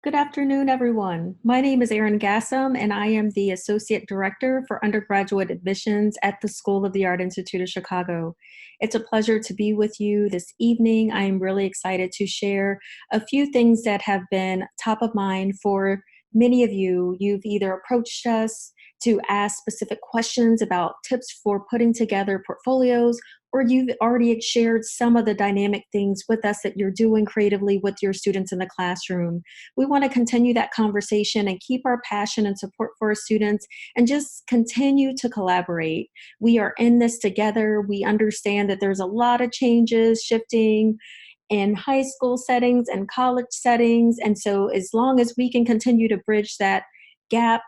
Good afternoon, everyone. My name is Erin Gassam, and I am the Associate Director for Undergraduate Admissions at the School of the Art Institute of Chicago. It's a pleasure to be with you this evening. I am really excited to share a few things that have been top of mind for many of you. You've either approached us to ask specific questions about tips for putting together portfolios, or you've already shared some of the dynamic things with us that you're doing creatively with your students in the classroom. We want to continue that conversation and keep our passion and support for our students and just continue to collaborate. We are in this together. We understand that there's a lot of changes shifting in high school settings and college settings. And so, as long as we can continue to bridge that gap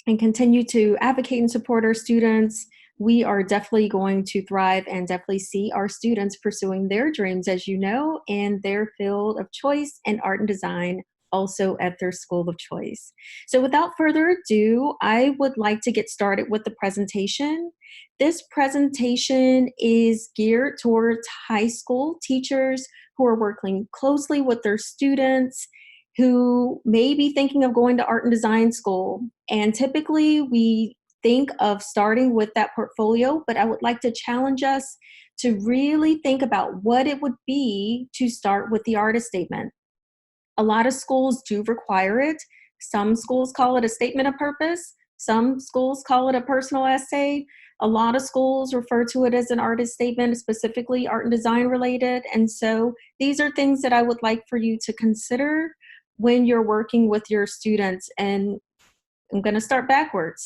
and continue to advocate and support our students, we are definitely going to thrive and definitely see our students pursuing their dreams, as you know, in their field of choice and art and design, also at their school of choice. So, without further ado, I would like to get started with the presentation. This presentation is geared towards high school teachers who are working closely with their students who may be thinking of going to art and design school. And typically, we think of starting with that portfolio, but I would like to challenge us to really think about what it would be to start with the artist statement. A lot of schools do require it. Some schools call it a statement of purpose. Some schools call it a personal essay. A lot of schools refer to it as an artist statement, specifically art and design related. And so these are things that I would like for you to consider when you're working with your students. And I'm going to start backwards.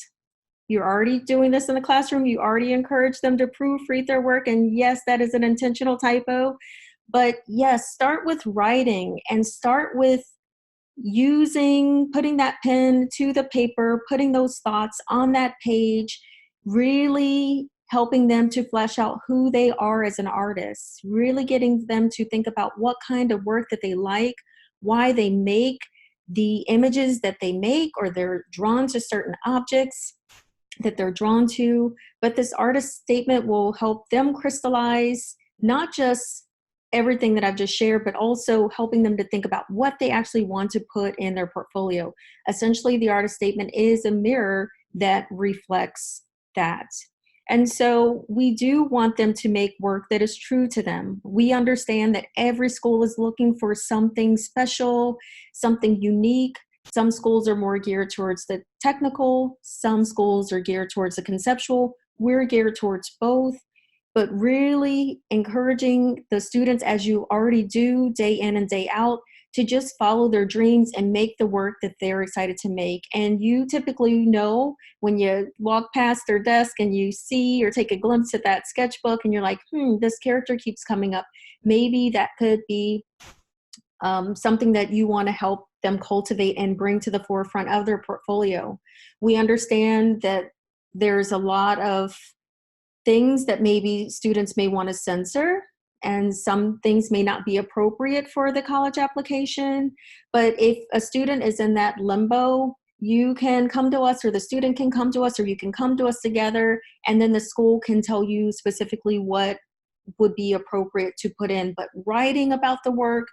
You're already doing this in the classroom. You already encourage them to proofread their work. And yes, that is an intentional typo. But yes, start with writing and start with putting that pen to the paper, putting those thoughts on that page, really helping them to flesh out who they are as an artist, really getting them to think about what kind of work that they like, why they make the images that they make, or they're drawn to certain objects that they're drawn to. But this artist statement will help them crystallize not just everything that I've just shared, but also helping them to think about what they actually want to put in their portfolio. Essentially, the artist statement is a mirror that reflects that. And so we do want them to make work that is true to them. We understand that every school is looking for something special, something unique. Some schools are more geared towards the technical. Some schools are geared towards the conceptual. We're geared towards both, but really encouraging the students, as you already do day in and day out, to just follow their dreams and make the work that they're excited to make. And you typically know when you walk past their desk and you see or take a glimpse at that sketchbook and you're like, this character keeps coming up. Maybe that could be something that you want to help them cultivate and bring to the forefront of their portfolio. We understand that there's a lot of things that maybe students may want to censor, and some things may not be appropriate for the college application. But if a student is in that limbo, you can come to us, or the student can come to us, or you can come to us together, and then the school can tell you specifically what would be appropriate to put in. But writing about the work,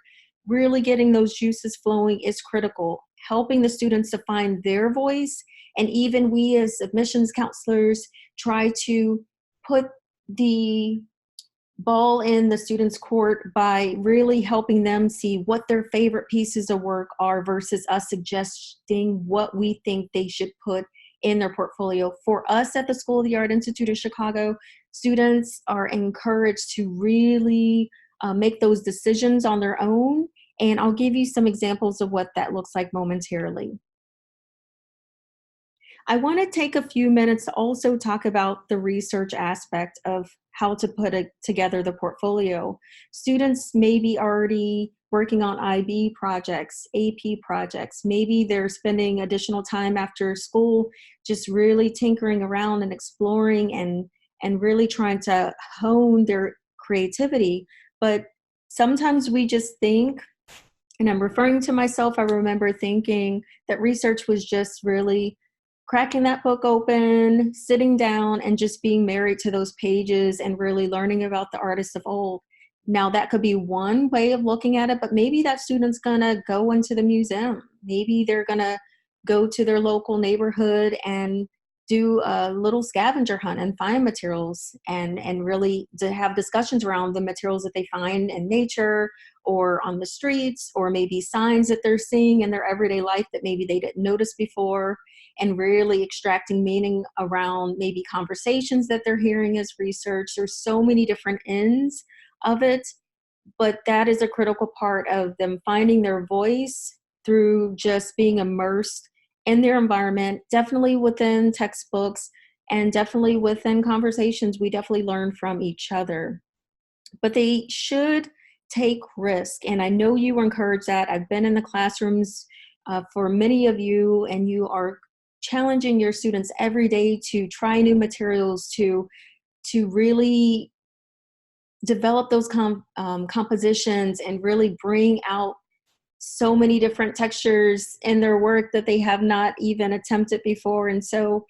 really getting those juices flowing is critical. Helping the students to find their voice, and even we as admissions counselors try to put the ball in the students' court by really helping them see what their favorite pieces of work are versus us suggesting what we think they should put in their portfolio. For us at the School of the Art Institute of Chicago, students are encouraged to really make those decisions on their own. And I'll give you some examples of what that looks like momentarily. I want to take a few minutes to also talk about the research aspect of how to put together the portfolio. Students may be already working on IB projects, AP projects. Maybe they're spending additional time after school just really tinkering around and exploring and really trying to hone their creativity. But sometimes we just think, and I'm referring to myself, I remember thinking that research was just really cracking that book open, sitting down, and just being married to those pages and really learning about the artists of old. Now, that could be one way of looking at it, but maybe that student's gonna go into the museum. Maybe they're gonna go to their local neighborhood and do a little scavenger hunt and find materials, and really to have discussions around the materials that they find in nature or on the streets, or maybe signs that they're seeing in their everyday life that maybe they didn't notice before, and really extracting meaning around maybe conversations that they're hearing as research. There's so many different ends of it, but that is a critical part of them finding their voice through just being immersed in their environment, definitely within textbooks and definitely within conversations. We definitely learn from each other, but they should take risk. And I know you encourage that. I've been in the classrooms for many of you, and you are challenging your students every day to try new materials, to really develop those compositions and really bring out so many different textures in their work that they have not even attempted before. And so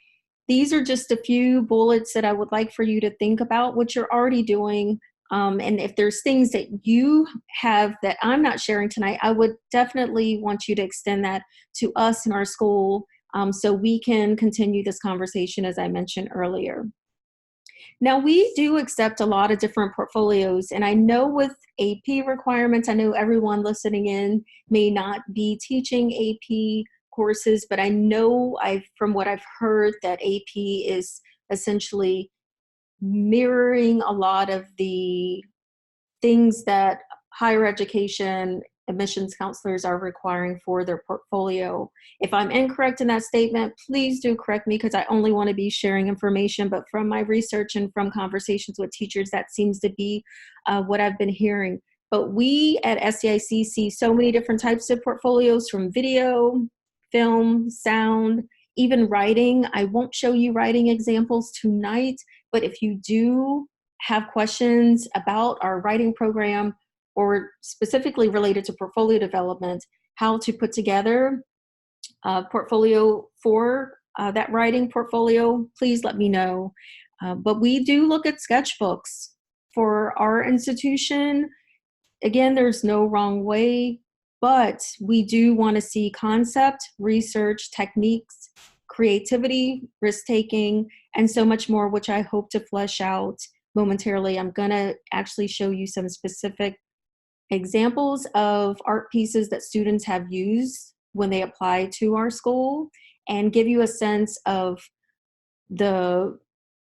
these are just a few bullets that I would like for you to think about what you're already doing. And if there's things that you have that I'm not sharing tonight, I would definitely want you to extend that to us in our school, so we can continue this conversation, as I mentioned earlier. Now, we do accept a lot of different portfolios, and I know with AP requirements, I know everyone listening in may not be teaching AP courses, but I know from what I've heard, that AP is essentially mirroring a lot of the things that higher education admissions counselors are requiring for their portfolio. If I'm incorrect in that statement, please do correct me, because I only want to be sharing information, but from my research and from conversations with teachers, that seems to be what I've been hearing. But we at SCIC see so many different types of portfolios, from video, film, sound, even writing. I won't show you writing examples tonight, but if you do have questions about our writing program, or specifically related to portfolio development, how to put together a portfolio for that writing portfolio, please let me know. But we do look at sketchbooks for our institution. Again, there's no wrong way, but we do want to see concept, research, techniques, creativity, risk-taking, and so much more, which I hope to flesh out momentarily. I'm going to actually show you some specific examples of art pieces that students have used when they apply to our school, and give you a sense of the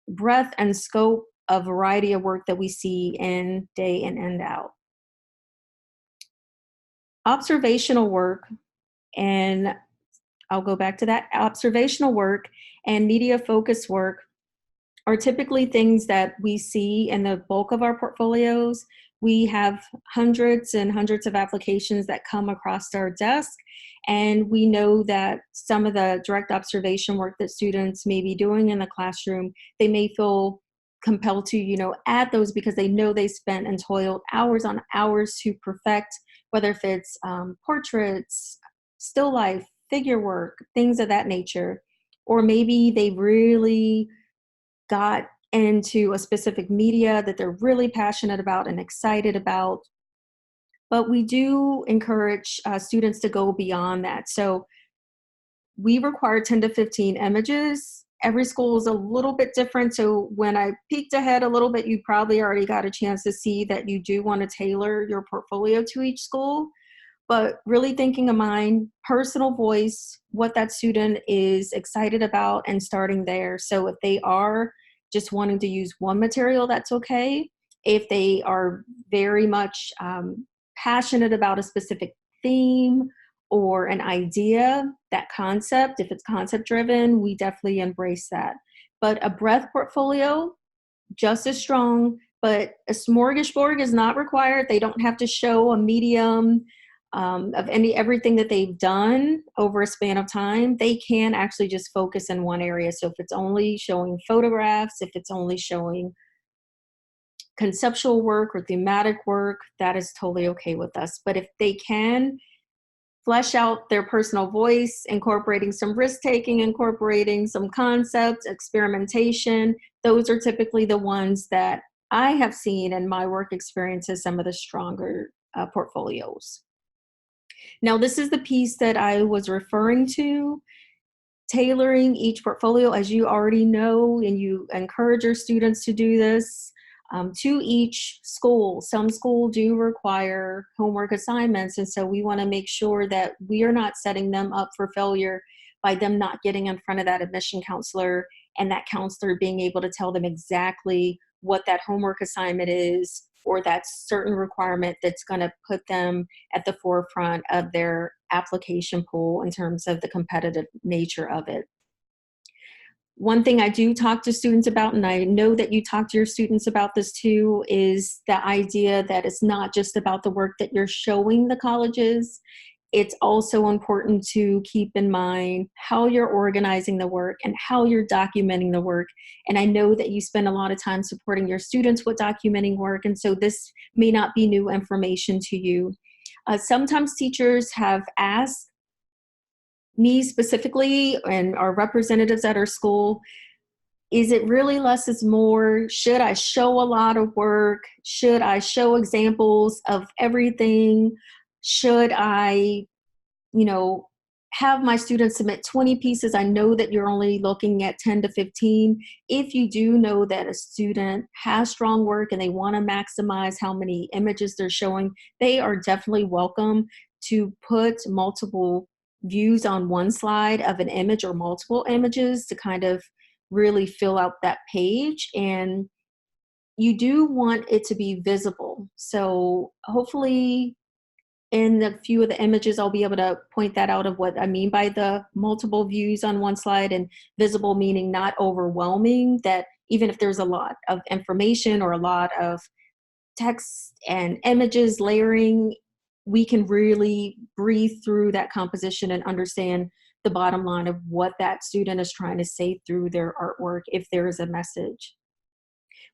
breadth and scope of variety of work that we see in day in and out. Observational work, and I'll go back to that, observational work and media focus work are typically things that we see in the bulk of our portfolios. We have hundreds and hundreds of applications that come across our desk, and we know that some of the direct observation work that students may be doing in the classroom, they may feel compelled to, add those, because they know they spent and toiled hours on hours to perfect, whether if it's portraits, still life, figure work, things of that nature. Or maybe they really got into a specific media that they're really passionate about and excited about. But we do encourage students to go beyond that. So we require 10 to 15 images. Every school is a little bit different. So when I peeked ahead a little bit, you probably already got a chance to see that you do want to tailor your portfolio to each school. But really thinking of mind, personal voice, what that student is excited about, and starting there. So if they are just wanting to use one material, that's okay. If they are very much passionate about a specific theme or an idea, that concept, if it's concept driven, we definitely embrace that. But a breadth portfolio, just as strong, but a smorgasbord is not required. They don't have to show a medium of everything that they've done over a span of time. They can actually just focus in one area. So if it's only showing photographs, if it's only showing conceptual work or thematic work, that is totally okay with us. But if they can flesh out their personal voice, incorporating some risk-taking, incorporating some concepts, experimentation, those are typically the ones that I have seen in my work experiences some of the stronger portfolios. Now, this is the piece that I was referring to, tailoring each portfolio, as you already know, and you encourage your students to do this, to each school. Some schools do require homework assignments, and so we want to make sure that we are not setting them up for failure by them not getting in front of that admission counselor and that counselor being able to tell them exactly what that homework assignment is or that certain requirement that's going to put them at the forefront of their application pool in terms of the competitive nature of it. One thing I do talk to students about, and I know that you talk to your students about this too, is the idea that it's not just about the work that you're showing the colleges. It's also important to keep in mind how you're organizing the work and how you're documenting the work. And I know that you spend a lot of time supporting your students with documenting work, and so this may not be new information to you. Sometimes teachers have asked me specifically and our representatives at our school, is it really less is more? Should I show a lot of work? Should I show examples of everything? Should I, you know, have my students submit 20 pieces? I know that you're only looking at 10 to 15. If you do know that a student has strong work and they want to maximize how many images they're showing, they are definitely welcome to put multiple views on one slide of an image or multiple images to kind of really fill out that page. And you do want it to be visible. So hopefully in a few of the images, I'll be able to point that out of what I mean by the multiple views on one slide, and visible meaning not overwhelming, that even if there's a lot of information or a lot of text and images layering, we can really breathe through that composition and understand the bottom line of what that student is trying to say through their artwork if there is a message.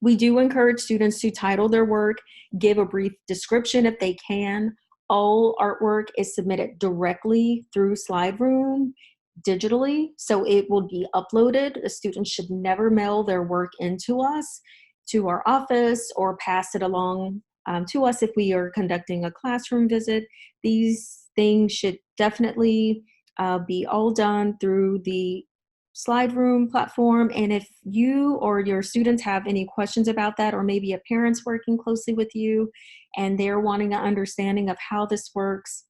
We do encourage students to title their work, give a brief description if they can. All artwork is submitted directly through SlideRoom digitally, so it will be uploaded. A student should never mail their work into us, to our office, or pass it along to us if we are conducting a classroom visit. These things should definitely be all done through the SlideRoom platform. And if you or your students have any questions about that, or maybe a parent's working closely with you and they're wanting an understanding of how this works,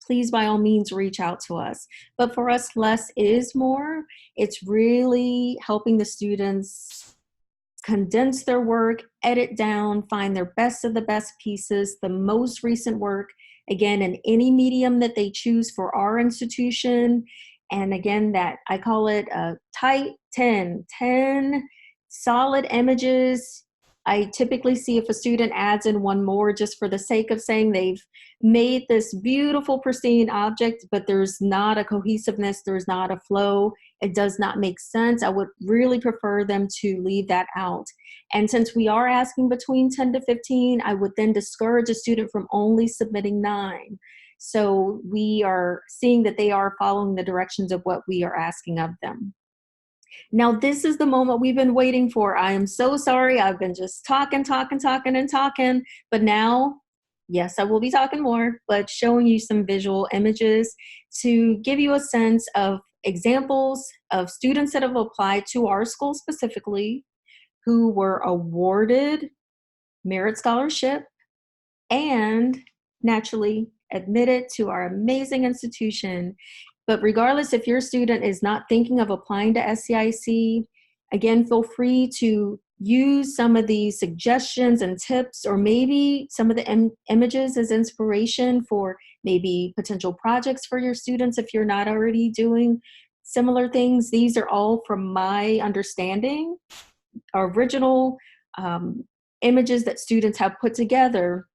please by all means reach out to us. But for us, less is more. It's really helping the students condense their work, edit down, find their best of the best pieces, the most recent work, again, in any medium that they choose for our institution. And again, that I call it a tight 10 solid images. I typically see if a student adds in one more just for the sake of saying they've made this beautiful, pristine object, but there's not a cohesiveness, there's not a flow, it does not make sense. I would really prefer them to leave that out. And since we are asking between 10 to 15, I would then discourage a student from only submitting 9. So we are seeing that they are following the directions of what we are asking of them. Now, this is the moment we've been waiting for. I am so sorry. I've been just talking, but now, yes, I will be talking more, but showing you some visual images to give you a sense of examples of students that have applied to our school specifically, who were awarded merit scholarship and naturally admitted to our amazing institution. But regardless, if your student is not thinking of applying to SCIC, again, feel free to use some of these suggestions and tips, or maybe some of the images as inspiration for maybe potential projects for your students if you're not already doing similar things. These are all from my understanding, original images that students have put together.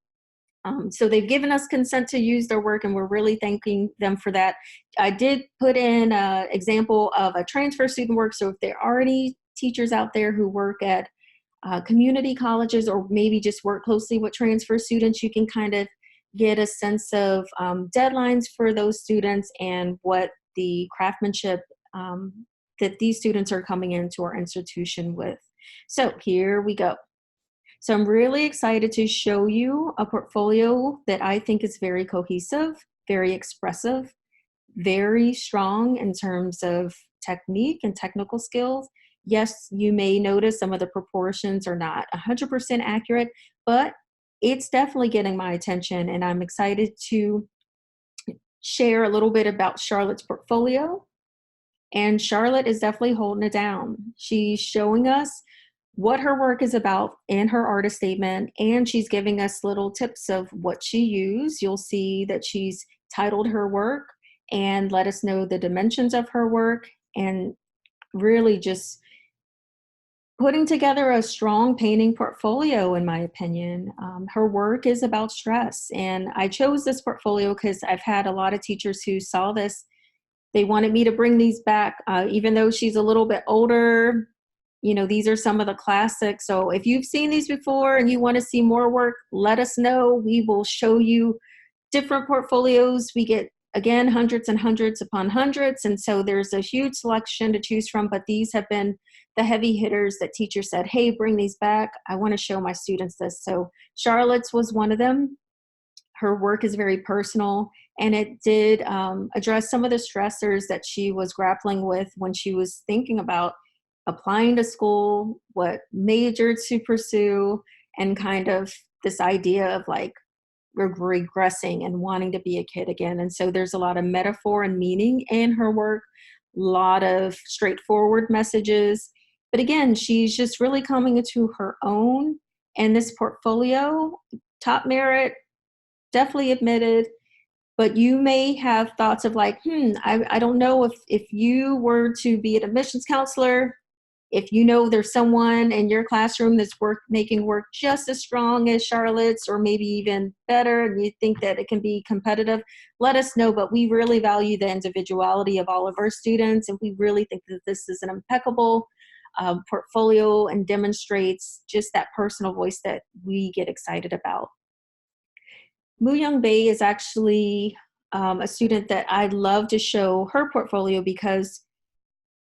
So they've given us consent to use their work, and we're really thanking them for that. I did put in an example of a transfer student work, so if there are any teachers out there who work at community colleges or maybe just work closely with transfer students, you can kind of get a sense of deadlines for those students and what the craftsmanship that these students are coming into our institution with. So here we go. So I'm really excited to show you a portfolio that I think is very cohesive, very expressive, very strong in terms of technique and technical skills. Yes, you may notice some of the proportions are not 100% accurate, but it's definitely getting my attention, and I'm excited to share a little bit about Charlotte's portfolio. And Charlotte is definitely holding it down. She's showing us what her work is about in her artist statement, and she's giving us little tips of what she used. You'll see that she's titled her work and let us know the dimensions of her work, and really just putting together a strong painting portfolio, in my opinion. Her work is about stress, and I chose this portfolio because I've had a lot of teachers who saw this. They wanted me to bring these back, even though she's a little bit older. You know, these are some of the classics. So if you've seen these before and you want to see more work, let us know. We will show you different portfolios. We get, again, hundreds and hundreds upon hundreds. And so there's a huge selection to choose from, but these have been the heavy hitters that teachers said, hey, bring these back. I want to show my students this. So Charlotte's was one of them. Her work is very personal, and it did address some of the stressors that she was grappling with when she was thinking about applying to school, what major to pursue, and kind of this idea of like regressing and wanting to be a kid again. And so there's a lot of metaphor and meaning in her work, a lot of straightforward messages. But again, she's just really coming into her own. And this portfolio, top merit, definitely admitted, but you may have thoughts of like, I don't know if you were to be an admissions counselor, if you know there's someone in your classroom that's making work just as strong as Charlotte's or maybe even better, and you think that it can be competitive, let us know. But we really value the individuality of all of our students, and we really think that this is an impeccable portfolio and demonstrates just that personal voice that we get excited about. Mu-Young Bae is actually a student that I'd love to show her portfolio because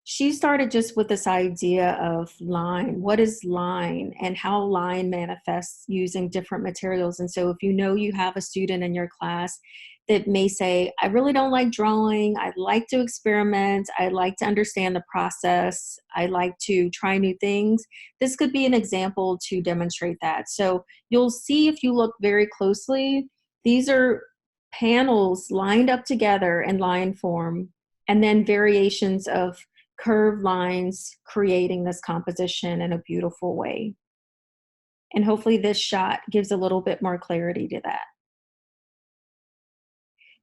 she started just with this idea of line. What is line and how line manifests using different materials? And so if you know you have a student in your class that may say, I really don't like drawing, I'd like to experiment, I'd like to understand the process, I like to try new things, this could be an example to demonstrate that. So you'll see if you look very closely, these are panels lined up together in line form, and then variations of curved lines creating this composition in a beautiful way. And hopefully this shot gives a little bit more clarity to that.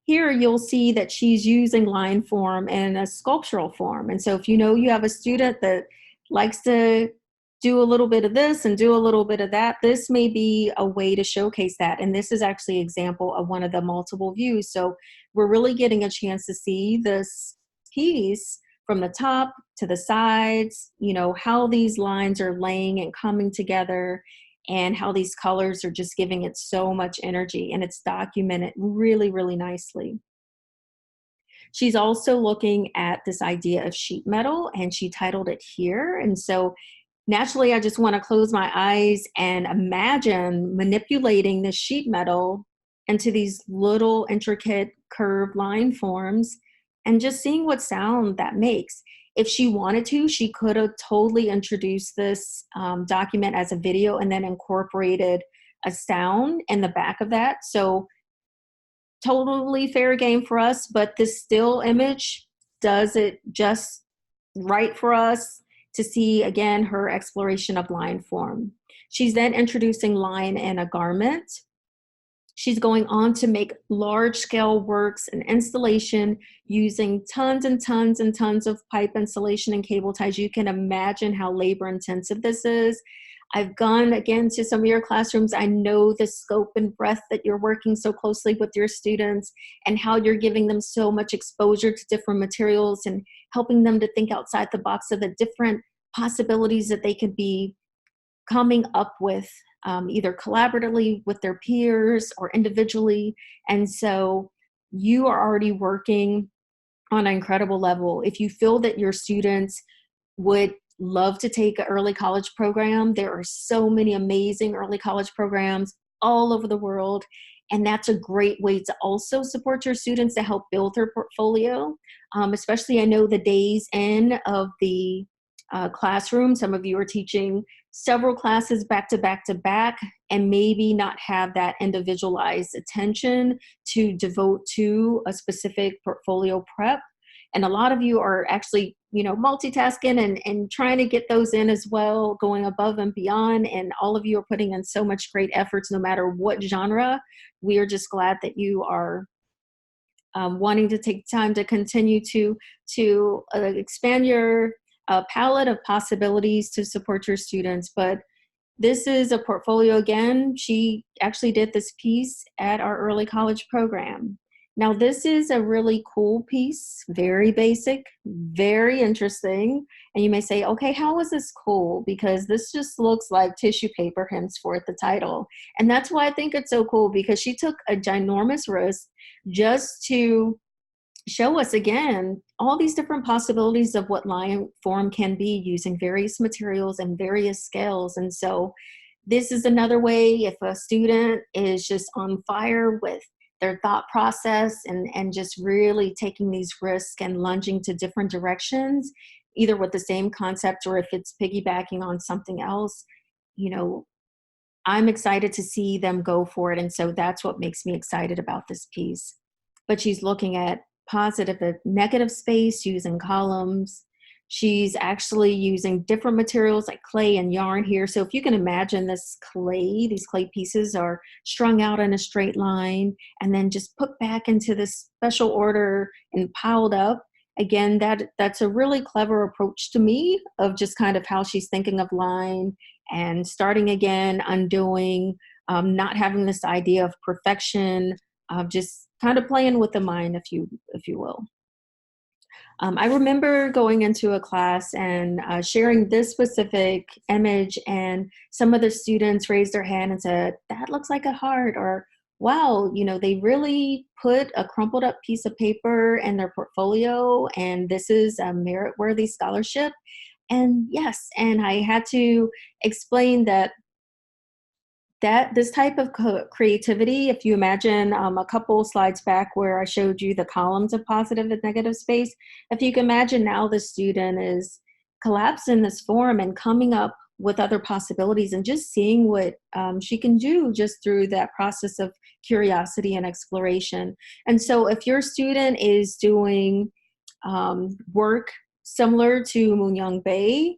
Here you'll see that she's using line form in a sculptural form. And so if you know you have a student that likes to do a little bit of this and do a little bit of that, this may be a way to showcase that. And this is actually an example of one of the multiple views. So we're really getting a chance to see this piece from the top to the sides, you know, how these lines are laying and coming together, and how these colors are just giving it so much energy, and it's documented really, really nicely. She's also looking at this idea of sheet metal, and she titled it Here. And so naturally, I just want to close my eyes and imagine manipulating this sheet metal into these little intricate curved line forms and just seeing what sound that makes. If she wanted to, she could have totally introduced this document as a video and then incorporated a sound in the back of that. So totally fair game for us, but this still image does it just right for us to see, again, her exploration of line form. She's then introducing line in a garment. She's going on to make large-scale works and installation using tons and tons and tons of pipe insulation and cable ties. You can imagine how labor-intensive this is. I've gone, again, to some of your classrooms. I know the scope and breadth that you're working so closely with your students and how you're giving them so much exposure to different materials and helping them to think outside the box of the different possibilities that they could be coming up with, either collaboratively with their peers or individually. And so you are already working on an incredible level. If you feel that your students would love to take an early college program. There are so many amazing early college programs all over the world. And that's a great way to also support your students to help build their portfolio. Especially, I know the days in of the classroom, some of you are teaching several classes back to back to back, and maybe not have that individualized attention to devote to a specific portfolio prep. And a lot of you are actually, multitasking and trying to get those in as well, going above and beyond. And all of you are putting in so much great efforts, no matter what genre. We are just glad that you are wanting to take time to continue to expand your palette of possibilities to support your students. But this is a portfolio. Again, she actually did this piece at our early college program. Now, this is a really cool piece, very basic, very interesting. And you may say, okay, how is this cool? Because this just looks like tissue paper, henceforth the title. And that's why I think it's so cool, because she took a ginormous risk just to show us again all these different possibilities of what line form can be using various materials and various scales. And so this is another way, if a student is just on fire with their thought process and just really taking these risks and lunging to different directions, either with the same concept or if it's piggybacking on something else, I'm excited to see them go for it. And so that's what makes me excited about this piece. But she's looking at positive and negative space using columns. She's actually using different materials like clay and yarn here. So if you can imagine these clay pieces are strung out in a straight line and then just put back into this special order and piled up. Again, that's a really clever approach to me of just kind of how she's thinking of line and starting again, undoing, not having this idea of perfection, of just kind of playing with the mind, if you will. I remember going into a class and sharing this specific image, and some of the students raised their hand and said, that looks like a heart, or wow, they really put a crumpled up piece of paper in their portfolio, and this is a merit-worthy scholarship. And yes, and I had to explain that this type of creativity, if you imagine a couple slides back where I showed you the columns of positive and negative space, if you can imagine now the student is collapsing this form and coming up with other possibilities and just seeing what she can do just through that process of curiosity and exploration. And so if your student is doing work similar to Moon-Young Bae,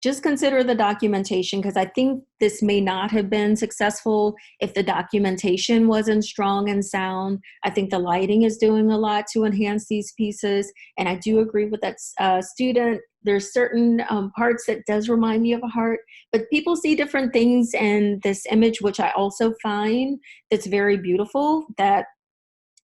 just consider the documentation, because I think this may not have been successful if the documentation wasn't strong and sound. I think the lighting is doing a lot to enhance these pieces. And I do agree with that student. There's certain parts that does remind me of a heart, but people see different things in this image, which I also find that's very beautiful. That,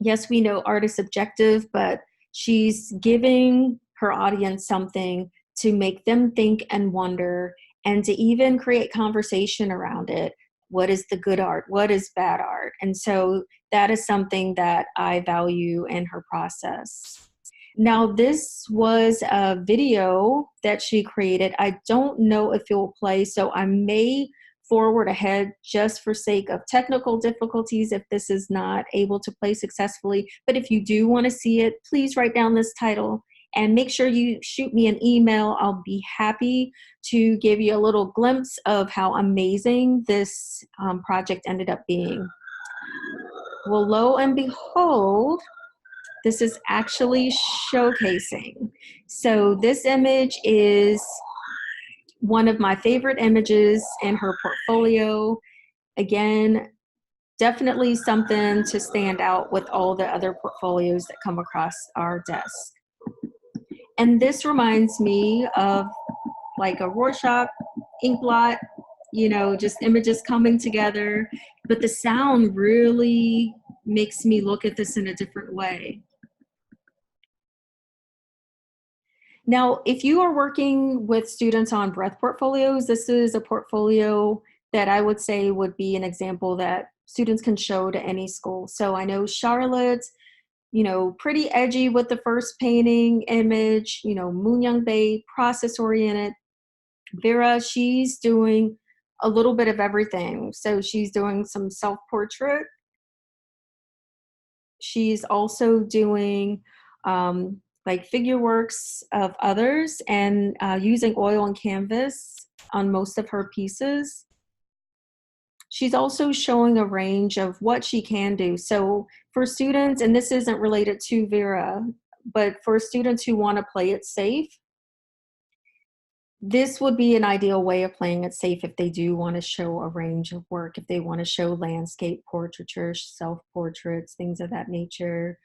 yes, we know art is subjective, but she's giving her audience something to make them think and wonder, and to even create conversation around it. What is the good art? What is bad art? And so that is something that I value in her process. Now, this was a video that she created. I don't know if it will play, so I may forward ahead just for sake of technical difficulties if this is not able to play successfully. But if you do want to see it, please write down this title and make sure you shoot me an email. I'll be happy to give you a little glimpse of how amazing this project ended up being. Well, lo and behold, this is actually showcasing. So this image is one of my favorite images in her portfolio. Again, definitely something to stand out with all the other portfolios that come across our desk. And this reminds me of like a Rorschach ink blot, just images coming together. But the sound really makes me look at this in a different way. Now, if you are working with students on breadth portfolios, this is a portfolio that I would say would be an example that students can show to any school. So I know Charlotte, pretty edgy with the first painting image, Moon Young Bae, process oriented. Vera, she's doing a little bit of everything. So she's doing some self portrait. She's also doing like figure works of others and using oil and canvas on most of her pieces. She's also showing a range of what she can do. So for students, and this isn't related to Vera, but for students who want to play it safe, this would be an ideal way of playing it safe if they do want to show a range of work, if they want to show landscape portraiture, self-portraits, things of that nature,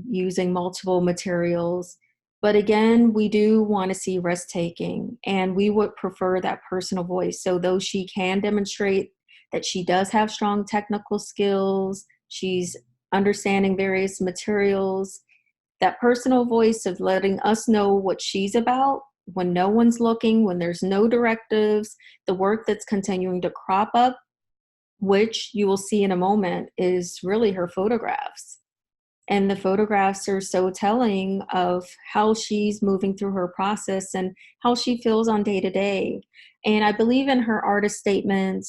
using multiple materials. But again, we do want to see risk-taking, and we would prefer that personal voice. So though she can demonstrate that she does have strong technical skills, she's understanding various materials, that personal voice of letting us know what she's about when no one's looking, when there's no directives, the work that's continuing to crop up, which you will see in a moment, is really her photographs. And the photographs are so telling of how she's moving through her process and how she feels on day to day. And I believe in her artist statement,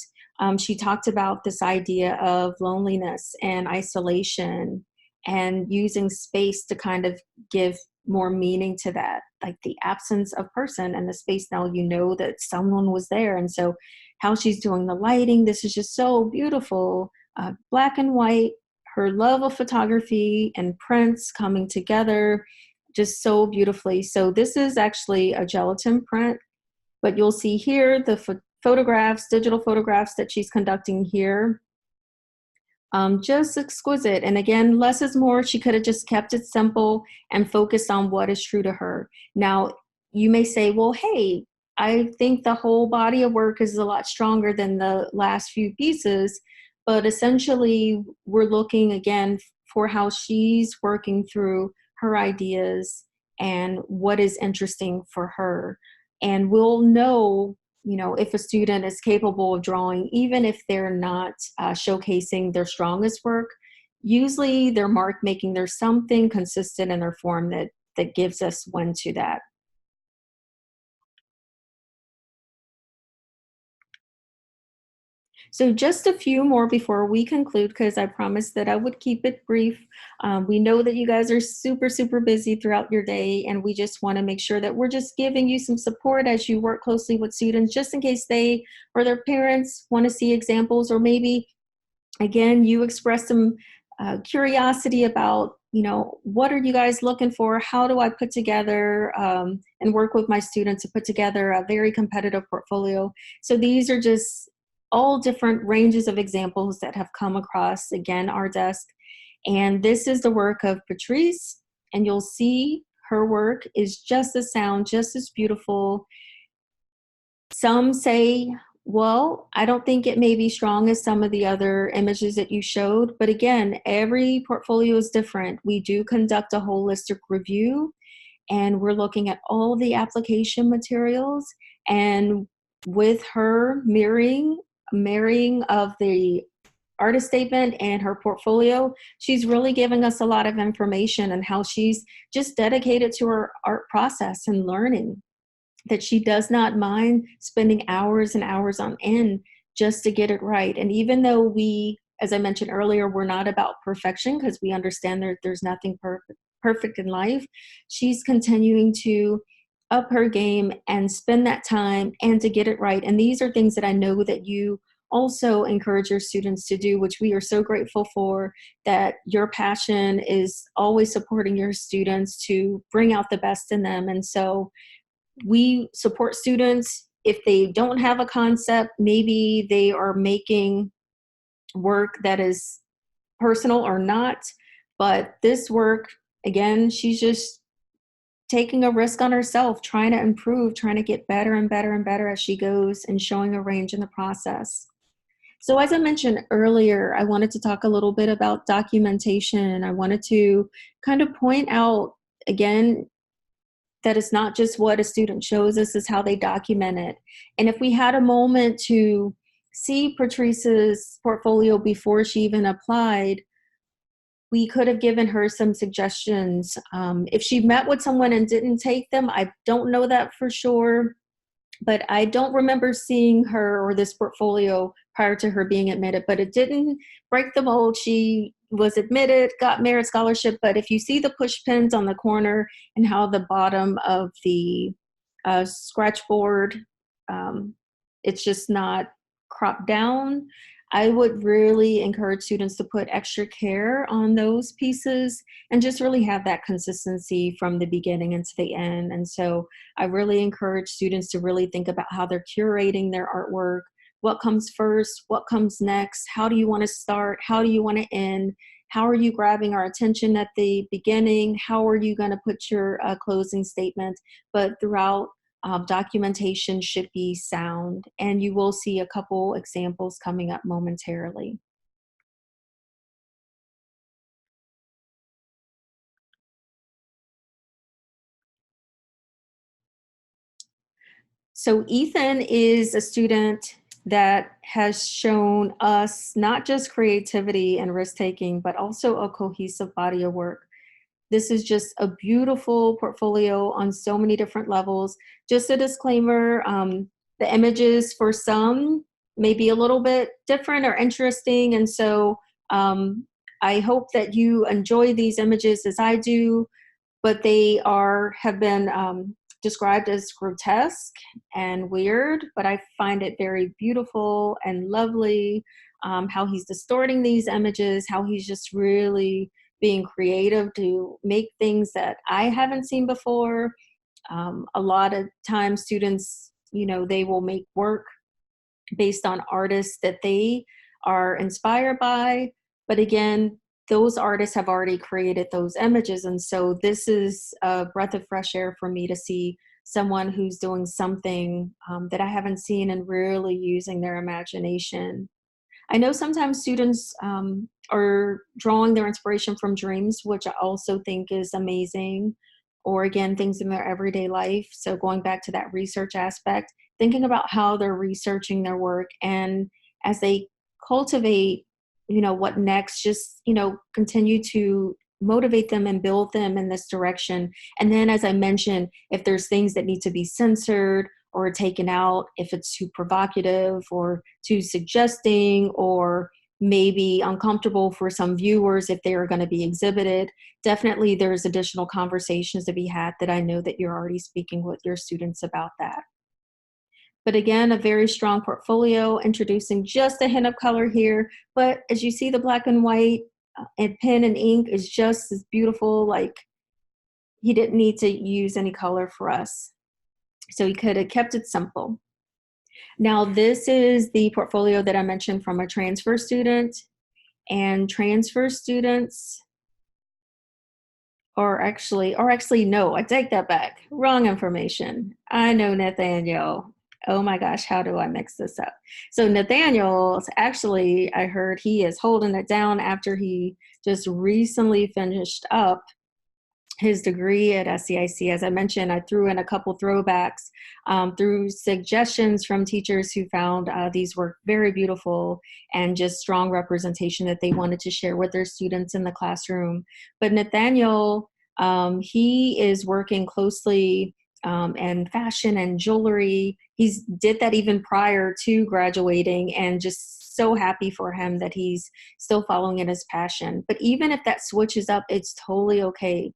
she talked about this idea of loneliness and isolation and using space to kind of give more meaning to that, like the absence of person and the space. Now you know that someone was there. And so how she's doing the lighting, this is just so beautiful. Black and white, her love of photography and prints coming together just so beautifully. So this is actually a gelatin print, but you'll see here the photographs, digital photographs that she's conducting here. Just exquisite. And again, less is more. She could have just kept it simple and focused on what is true to her. Now, you may say, well, hey, I think the whole body of work is a lot stronger than the last few pieces. But essentially, we're looking again for how she's working through her ideas and what is interesting for her. And we'll know, if a student is capable of drawing, even if they're not showcasing their strongest work. Usually they're mark making there's something consistent in their form that gives us one to that. So just a few more before we conclude, because I promised that I would keep it brief. We know that you guys are super, super busy throughout your day, and we just want to make sure that we're just giving you some support as you work closely with students, just in case they or their parents want to see examples, or maybe, again, you express some curiosity about, what are you guys looking for? How do I put together and work with my students to put together a very competitive portfolio? So these are just all different ranges of examples that have come across, again, our desk. And this is the work of Patrice, and you'll see her work is just as sound, just as beautiful. Some say, well, I don't think it may be strong as some of the other images that you showed, but again, every portfolio is different. We do conduct a holistic review, and we're looking at all the application materials, and with her marrying of the artist statement and her portfolio, she's really giving us a lot of information on how she's just dedicated to her art process and learning, that she does not mind spending hours and hours on end just to get it right. And even though we, as I mentioned earlier, we're not about perfection, because we understand that there's nothing perfect in life, she's continuing to up her game and spend that time and to get it right. And these are things that I know that you also encourage your students to do, which we are so grateful for, that your passion is always supporting your students to bring out the best in them. And so we support students if they don't have a concept, maybe they are making work that is personal or not, but this work, again, she's just taking a risk on herself, trying to improve, trying to get better and better and better as she goes, and showing a range in the process. So as I mentioned earlier, I wanted to talk a little bit about documentation. I wanted to kind of point out, again, that it's not just what a student shows us, is how they document it. And if we had a moment to see Patrice's portfolio before she even applied, we could have given her some suggestions. If she met with someone and didn't take them, I don't know that for sure, but I don't remember seeing her or this portfolio prior to her being admitted, but it didn't break the mold. She was admitted, got merit scholarship, but if you see the push pins on the corner and how the bottom of the scratch board, it's just not cropped down, I would really encourage students to put extra care on those pieces and just really have that consistency from the beginning and to the end. And so I really encourage students to really think about how they're curating their artwork. What comes first? What comes next? How do you want to start? How do you want to end? How are you grabbing our attention at the beginning? How are you going to put your closing statement? But throughout, documentation should be sound, and you will see a couple examples coming up momentarily. So Ethan is a student that has shown us not just creativity and risk taking, but also a cohesive body of work. This is just a beautiful portfolio on so many different levels. Just a disclaimer, the images for some may be a little bit different or interesting. And so I hope that you enjoy these images as I do, but they have been described as grotesque and weird, but I find it very beautiful and lovely, how he's distorting these images, how he's just really being creative to make things that I haven't seen before. A lot of times students, they will make work based on artists that they are inspired by. But again, those artists have already created those images. And so this is a breath of fresh air for me to see someone who's doing something that I haven't seen and really using their imagination. I know sometimes students are drawing their inspiration from dreams, which I also think is amazing, or again, things in their everyday life. So going back to that research aspect, thinking about how they're researching their work, and as they cultivate, what next, just, continue to motivate them and build them in this direction. And then, as I mentioned, if there's things that need to be censored or taken out, if it's too provocative or too suggesting or maybe uncomfortable for some viewers if they are going to be exhibited, definitely there's additional conversations to be had that I know that you're already speaking with your students about that. But again, a very strong portfolio, introducing just a hint of color here. But as you see, the black and white and pen and ink is just as beautiful. Like, he didn't need to use any color for us. So he could have kept it simple. Now, this is the portfolio that I mentioned from a transfer student. And transfer students, or actually, no, I take that back. Wrong information. I know Nathaniel. Oh my gosh, how do I mix this up? So Nathaniel's actually, I heard he is holding it down after he just recently finished up his degree at SCIC. As I mentioned, I threw in a couple throwbacks through suggestions from teachers who found these work very beautiful and just strong representation that they wanted to share with their students in the classroom. But Nathaniel, he is working closely in fashion and jewelry. He's did that even prior to graduating, and just so happy for him that he's still following in his passion. But even if that switches up, it's totally okay.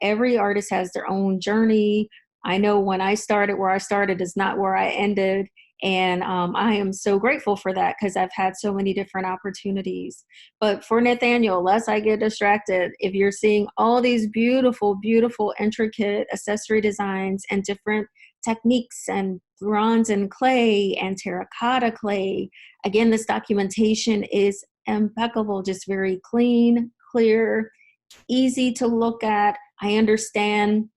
Every artist has their own journey. I know when I started, where I started is not where I ended. And I am so grateful for that because I've had so many different opportunities. But for Nathaniel, lest I get distracted, if you're seeing all these beautiful, beautiful, intricate accessory designs and different techniques and bronze and clay and terracotta clay, again, this documentation is impeccable, just very clean, clear, easy to look at. I understand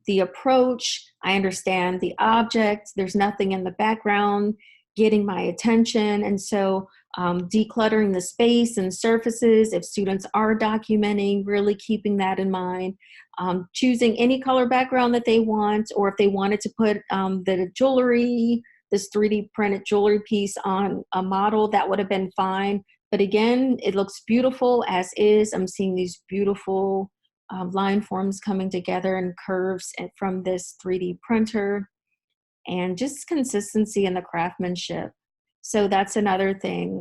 the approach. I understand the object. There's nothing in the background getting my attention. And so decluttering the space and surfaces, if students are documenting, really keeping that in mind. Choosing any color background that they want, or if they wanted to put the jewelry, this 3D printed jewelry piece on a model, that would have been fine. But again, it looks beautiful as is. I'm seeing these beautiful line forms coming together and curves from this 3D printer, and just consistency in the craftsmanship. So that's another thing.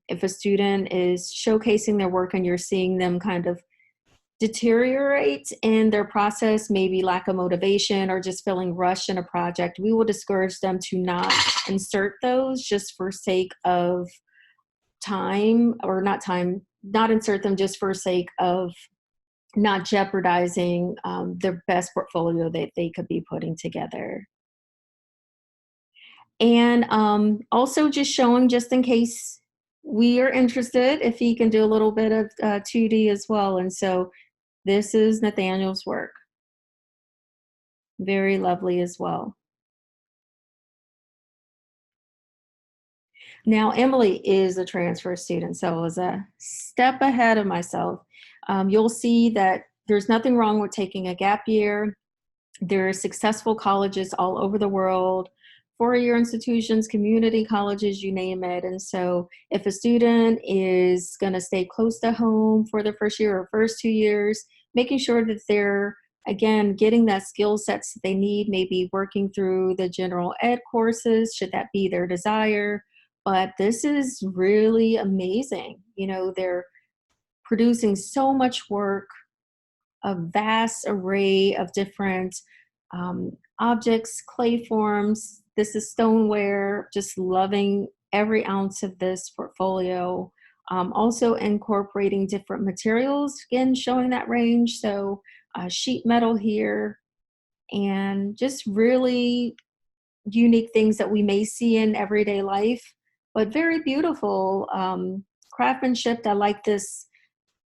If a student is showcasing their work and you're seeing them kind of deteriorate in their process, maybe lack of motivation or just feeling rushed in a project, we will discourage them to not insert those just for sake of time, or not insert them just for sake of not jeopardizing their best portfolio that they could be putting together. And also just showing, just in case we are interested, if he can do a little bit of 2D as well. And so this is Nathaniel's work. Very lovely as well. Now, Emily is a transfer student, so I was a step ahead of myself. You'll see that there's nothing wrong with taking a gap year. There are successful colleges all over the world, four-year institutions, community colleges, you name it. And so if a student is going to stay close to home for their first year or first 2 years, making sure that they're, again, getting that skill sets that they need, maybe working through the general ed courses, should that be their desire. But this is really amazing. You know, they're producing so much work, a vast array of different objects, clay forms. This is stoneware, just loving every ounce of this portfolio. Also incorporating different materials, again, showing that range. So sheet metal here, and just really unique things that we may see in everyday life, but very beautiful craftsmanship. I like this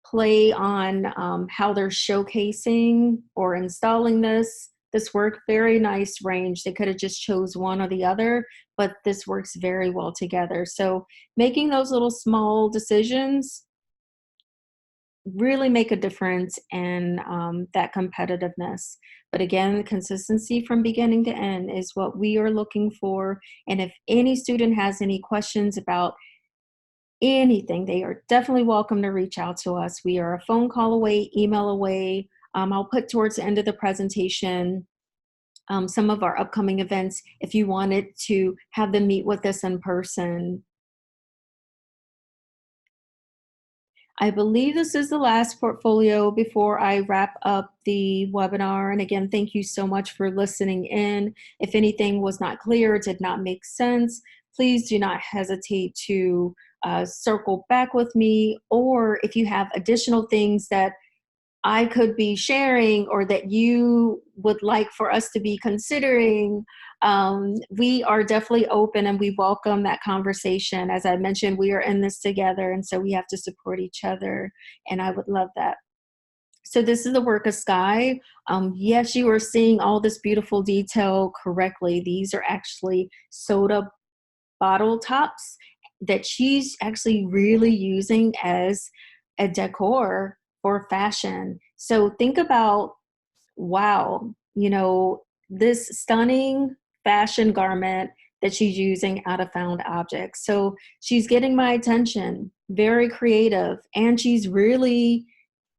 play on how they're showcasing or installing this work. Very nice range. They could have just chose one or the other, but this works very well together. So making those little small decisions really make a difference in that competitiveness. But again, consistency from beginning to end is what we are looking for. And if any student has any questions about anything, they are definitely welcome to reach out to us. We are a phone call away, email away. I'll put towards the end of the presentation some of our upcoming events if you wanted to have them meet with us in person. I believe this is the last portfolio before I wrap up the webinar. And again, thank you so much for listening in. If anything was not clear, did not make sense, please do not hesitate to circle back with me. Or if you have additional things that I could be sharing or that you would like for us to be considering, we are definitely open and we welcome that conversation. As I mentioned, we are in this together, and so we have to support each other, and I would love that. So this is the work of Sky. Yes, you are seeing all this beautiful detail correctly. These are actually soda bottle tops that she's actually really using as a decor for fashion. So think about, wow, you know, this stunning fashion garment that she's using out of found objects. So she's getting my attention, very creative, and she's really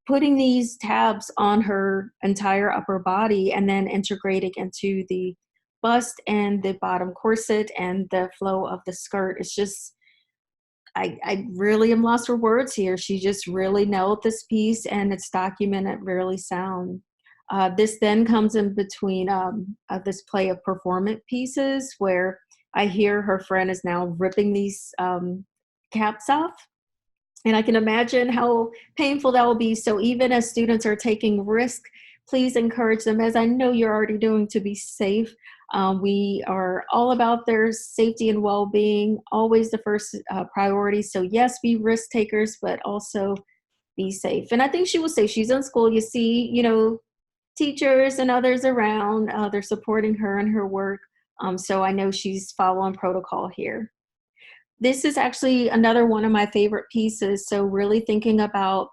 putting these tabs on her entire upper body and then integrating into the bust and the bottom corset and the flow of the skirt. It's just, I really am lost for words here. She just really nailed this piece, and it's documented really sound. This then comes in between this play of performance pieces where I hear her friend is now ripping these caps off. And I can imagine how painful that will be. So even as students are taking risk, please encourage them, as I know you're already doing, to be safe. We are all about their safety and well-being, always the first priority. So yes, be risk takers, but also be safe. And I think she will say she's in school. You see, you know, teachers and others around, they're supporting her and her work. So I know she's following protocol here. This is actually another one of my favorite pieces. So really thinking about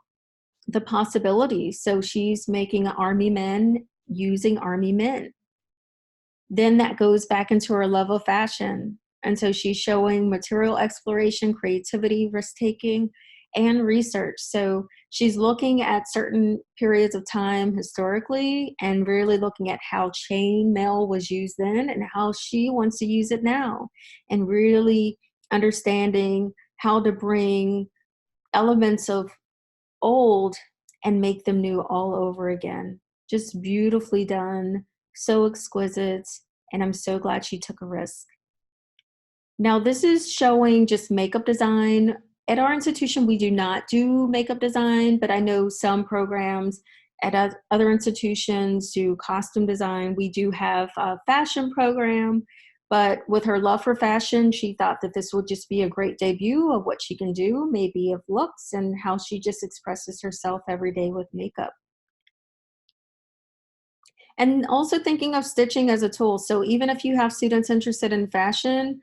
the possibilities. So she's making Army men using Army men. Then that goes back into her love of fashion. And so she's showing material exploration, creativity, risk taking, and research. So she's looking at certain periods of time historically and really looking at how chain mail was used then and how she wants to use it now, and really understanding how to bring elements of old and make them new all over again. Just beautifully done, so exquisite, and I'm so glad she took a risk. Now, this is showing just makeup design. At our institution, we do not do makeup design, but I know some programs at other institutions do costume design. We do have a fashion program, but with her love for fashion, she thought that this would just be a great debut of what she can do, maybe of looks and how she just expresses herself every day with makeup. And also thinking of stitching as a tool. So even if you have students interested in fashion,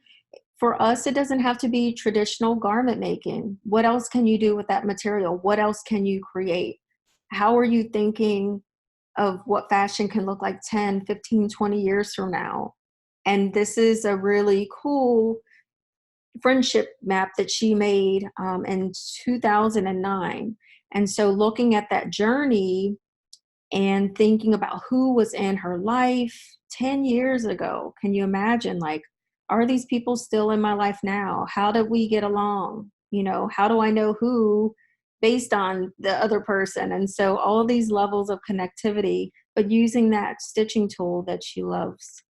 for us, it doesn't have to be traditional garment making. What else can you do with that material? What else can you create? How are you thinking of what fashion can look like 10, 15, 20 years from now? And this is a really cool friendship map that she made in 2009. And so looking at that journey and thinking about who was in her life 10 years ago. Can you imagine, like, are these people still in my life now? How did we get along? You know, how do I know who based on the other person? And so all these levels of connectivity, but using that stitching tool that she loves.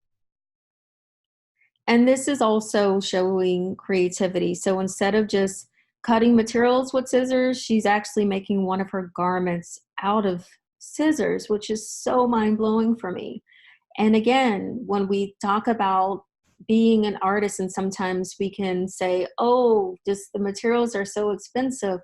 And this is also showing creativity. So instead of just cutting materials with scissors, she's actually making one of her garments out of scissors, which is so mind blowing for me. And again, when we talk about being an artist, and sometimes we can say, oh, just the materials are so expensive.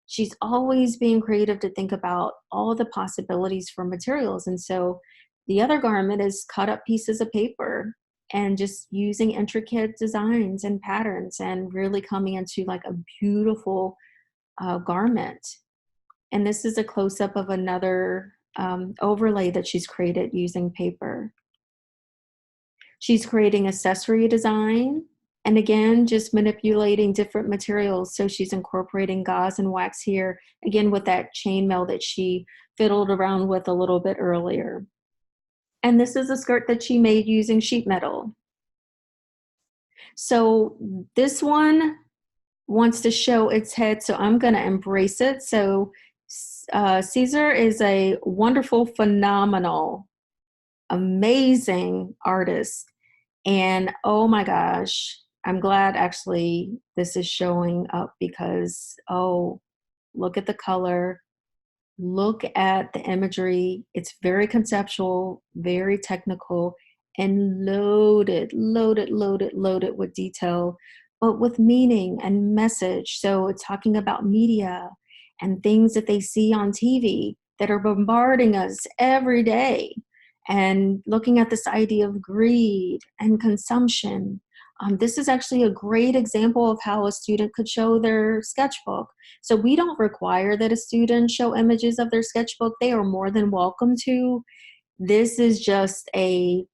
She's always being creative to think about all the possibilities for materials. And so the other garment is cut up pieces of paper and just using intricate designs and patterns and really coming into like a beautiful garment. And this is a close up of another overlay that she's created using paper. She's creating accessory design, and again, just manipulating different materials. So she's incorporating gauze and wax here, again, with that chainmail that she fiddled around with a little bit earlier. And this is a skirt that she made using sheet metal. So this one wants to show its head, so I'm going to embrace it. So Caesar is a wonderful, phenomenal, amazing artist. And oh my gosh, I'm glad actually this is showing up because, oh, look at the color, look at the imagery. It's very conceptual, very technical, and loaded, loaded, loaded, loaded with detail, but with meaning and message. So it's talking about media and things that they see on TV that are bombarding us every day, and looking at this idea of greed and consumption. This is actually a great example of how a student could show their sketchbook. So we don't require that a student show images of their sketchbook. They are more than welcome to. This is just a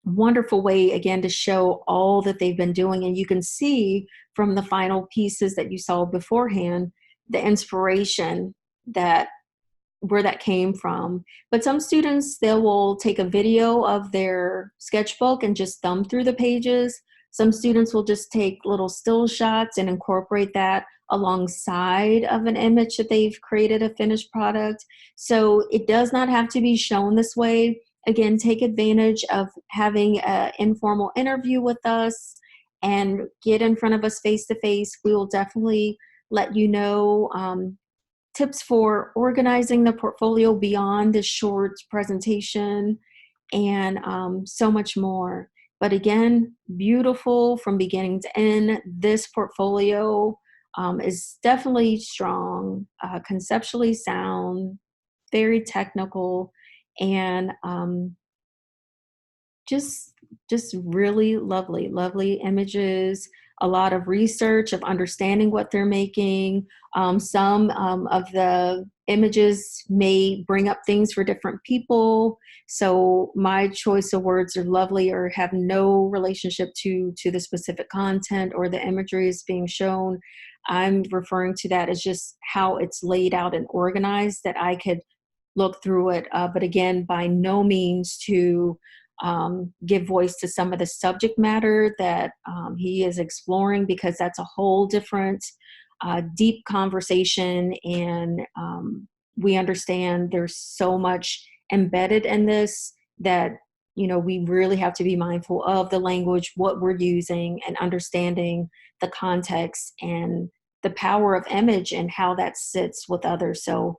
wonderful way, again, to show all that they've been doing. And you can see from the final pieces that you saw beforehand, the inspiration that where that came from. But some students, they will take a video of their sketchbook and just thumb through the pages. Some students will just take little still shots and incorporate that alongside of an image that they've created, a finished product. So it does not have to be shown this way. Again, take advantage of having an informal interview with us and get in front of us face to face. We will definitely let you know tips for organizing the portfolio beyond the short presentation, and so much more. But again, beautiful from beginning to end. This portfolio is definitely strong, conceptually sound, very technical, and just just really lovely, lovely images. a lot of research of understanding what they're making. Some of the images may bring up things for different people. So my choice of words are lovely or have no relationship to the specific content or the imagery is being shown. I'm referring to that as just how it's laid out and organized, that I could look through it. But again, by no means to give voice to some of the subject matter that he is exploring, because that's a whole different deep conversation. And we understand there's so much embedded in this that, you know, we really have to be mindful of the language, what we're using, and understanding the context and the power of image and how that sits with others. So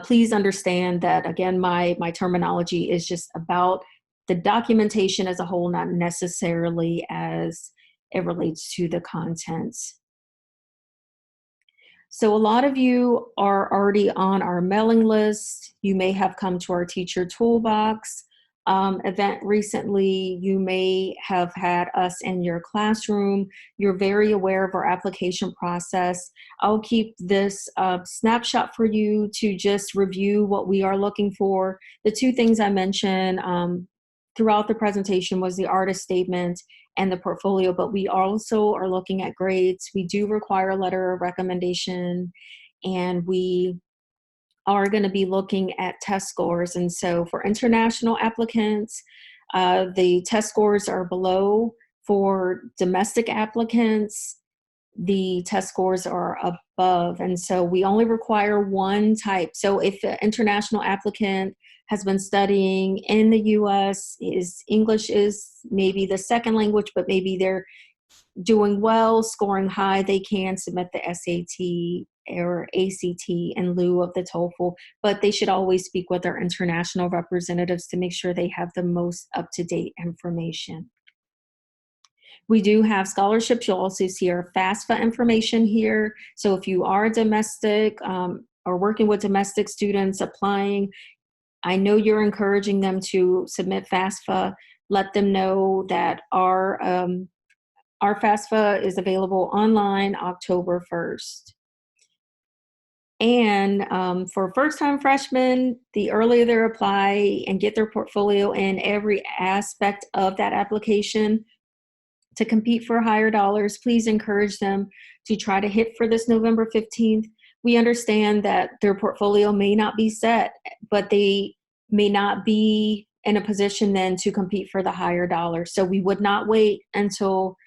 please understand that, again, my terminology is just about the documentation as a whole, not necessarily as it relates to the contents. So a lot of you are already on our mailing list. You may have come to our Teacher Toolbox event recently. You may have had us in your classroom. You're very aware of our application process. I'll keep this snapshot for you to just review what we are looking for. The two things I mentioned throughout the presentation was the artist statement and the portfolio, but we also are looking at grades. We do require a letter of recommendation, and we are going to be looking at test scores. And so for international applicants, the test scores are below. For domestic applicants, the test scores are above. And so we only require one type. So if an international applicant has been studying in the US, English is maybe the second language, but maybe they're doing well, scoring high, they can submit the SAT or ACT in lieu of the TOEFL, but they should always speak with their international representatives to make sure they have the most up-to-date information. We do have scholarships. You'll also see our FAFSA information here. So if you are domestic or working with domestic students applying, I know you're encouraging them to submit FAFSA. Let them know that our FAFSA is available online October 1st. And for first-time freshmen, the earlier they apply and get their portfolio in every aspect of that application to compete for higher dollars, please encourage them to try to hit for this November 15th. We understand that their portfolio may not be set, but they may not be in a position then to compete for the higher dollars. So we would not wait until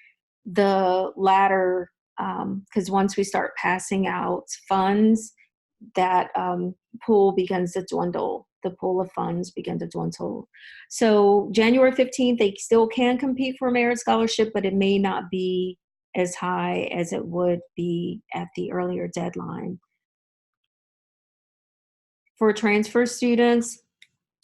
the latter, because once we start passing out funds, that pool begins to dwindle. The pool of funds begin to dwindle. So January 15th, they still can compete for a merit scholarship, but it may not be as high as it would be at the earlier deadline. For transfer students,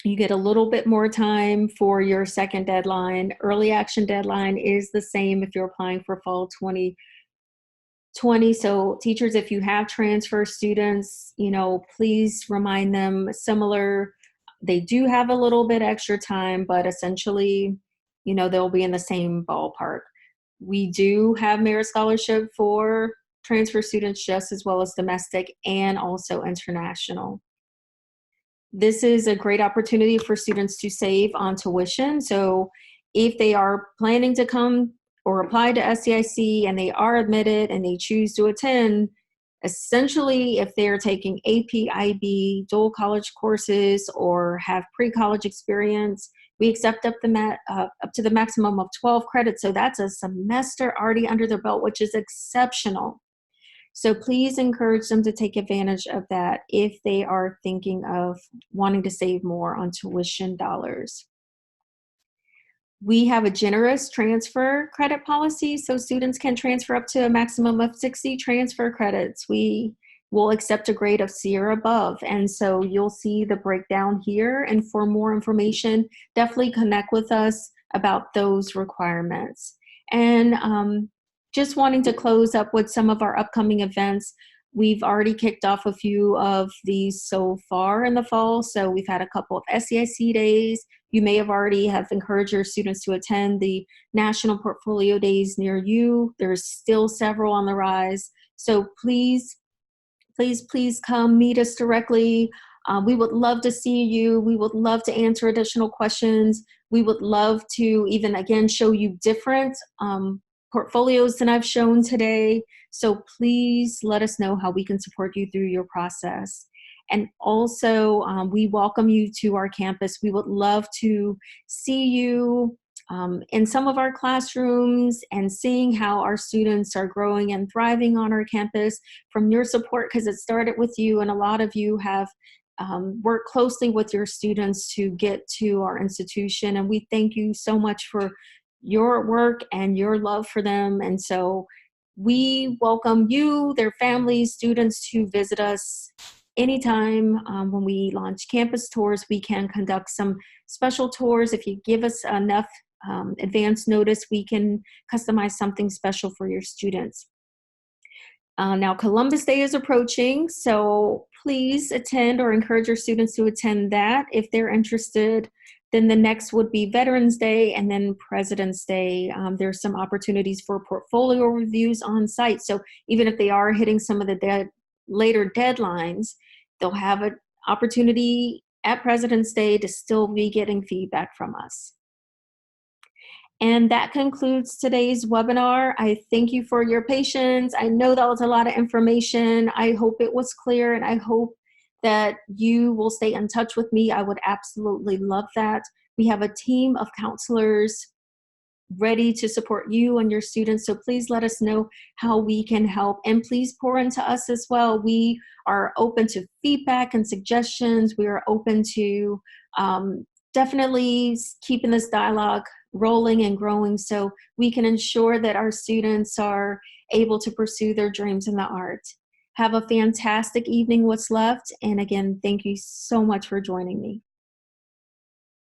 you get a little bit more time for your second deadline. Early action deadline is the same if you're applying for fall 2020. So teachers, if you have transfer students, you know, please remind them similar. They do have a little bit extra time, but essentially, you know, they'll be in the same ballpark. We do have merit scholarship for transfer students just as well as domestic and also international. This is a great opportunity for students to save on tuition. So if they are planning to come or apply to SCIC and they are admitted and they choose to attend, essentially if they're taking AP, IB, dual college courses or have pre-college experience, we accept up to the maximum of 12 credits. So that's a semester already under their belt, which is exceptional. So please encourage them to take advantage of that if they are thinking of wanting to save more on tuition dollars. We have a generous transfer credit policy, so students can transfer up to a maximum of 60 transfer credits. We will accept a grade of C or above, and so you'll see the breakdown here. And for more information, definitely connect with us about those requirements. And just wanting to close up with some of our upcoming events. We've already kicked off a few of these so far in the fall. So we've had a couple of SEIC days. You may have already have encouraged your students to attend the National Portfolio Days near you. There's still several on the rise. So please, please, please come meet us directly. We would love to see you. We would love to answer additional questions. We would love to even, again, show you different portfolios than I've shown today. So please let us know how we can support you through your process. And also, we welcome you to our campus. We would love to see you in some of our classrooms and seeing how our students are growing and thriving on our campus from your support, because it started with you, and a lot of you have worked closely with your students to get to our institution. And we thank you so much for your work and your love for them. And so we welcome you, their families, students to visit us anytime. When we launch campus tours, we can conduct some special tours. If you give us enough advance notice, we can customize something special for your students. Now Columbus Day is approaching, so please attend or encourage your students to attend that if they're interested. Then the next would be Veterans Day, and then President's Day. There's some opportunities for portfolio reviews on site. So even if they are hitting some of the later deadlines, they'll have an opportunity at President's Day to still be getting feedback from us. And that concludes today's webinar. I thank you for your patience. I know that was a lot of information. I hope it was clear, and I hope that you will stay in touch with me. I would absolutely love that. We have a team of counselors ready to support you and your students, so please let us know how we can help, and please pour into us as well. We are open to feedback and suggestions. We are open to definitely keeping this dialogue rolling and growing so we can ensure that our students are able to pursue their dreams in the art. Have a fantastic evening, what's left. And again, thank you so much for joining me.